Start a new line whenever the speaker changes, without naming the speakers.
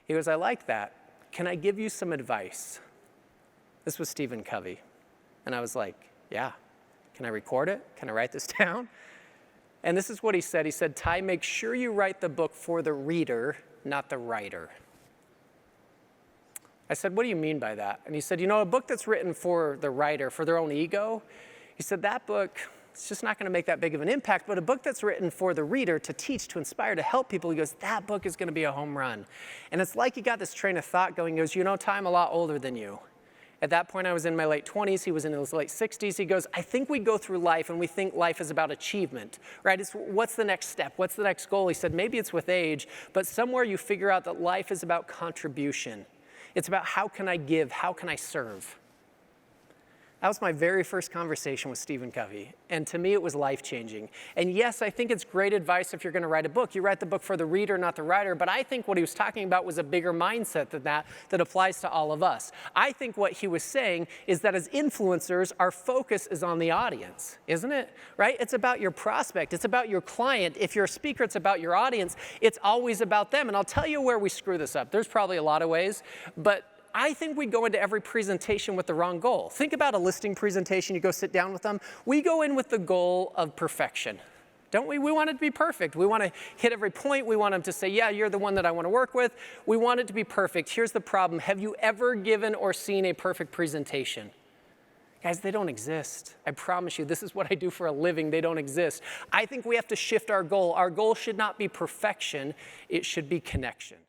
He goes, I like that. Can I give you some advice? This was Stephen Covey. And I was like, yeah. Can I record it? Can I write this down? And this is what he said. He said, Ty, make sure you write the book for the reader, not the writer. I said, what do you mean by that? And he said, a book that's written for the writer, for their own ego, he said, that book, it's just not going to make that big of an impact. But a book that's written for the reader to teach, to inspire, to help people, he goes, that book is going to be a home run. And it's like he got this train of thought going. He goes, Ty, I'm a lot older than you. At that point, I was in my late 20s. He was in his late 60s. He goes, I think we go through life and we think life is about achievement, right? It's what's the next step? What's the next goal? He said, maybe it's with age, but somewhere you figure out that life is about contribution. It's about how can I give? How can I serve? That was my very first conversation with Stephen Covey. And to me, it was life-changing. And yes, I think it's great advice if you're going to write a book. You write the book for the reader, not the writer. But I think what he was talking about was a bigger mindset than that applies to all of us. I think what he was saying is that as influencers, our focus is on the audience, isn't it? Right? It's about your prospect. It's about your client. If you're a speaker, it's about your audience. It's always about them. And I'll tell you where we screw this up. There's probably a lot of ways, but I think we go into every presentation with the wrong goal. Think about a listing presentation. You go sit down with them. We go in with the goal of perfection, don't we? We want it to be perfect. We want to hit every point. We want them to say, yeah, you're the one that I want to work with. We want it to be perfect. Here's the problem. Have you ever given or seen a perfect presentation? Guys, they don't exist. I promise you, this is what I do for a living. They don't exist. I think we have to shift our goal. Our goal should not be perfection. It should be connection.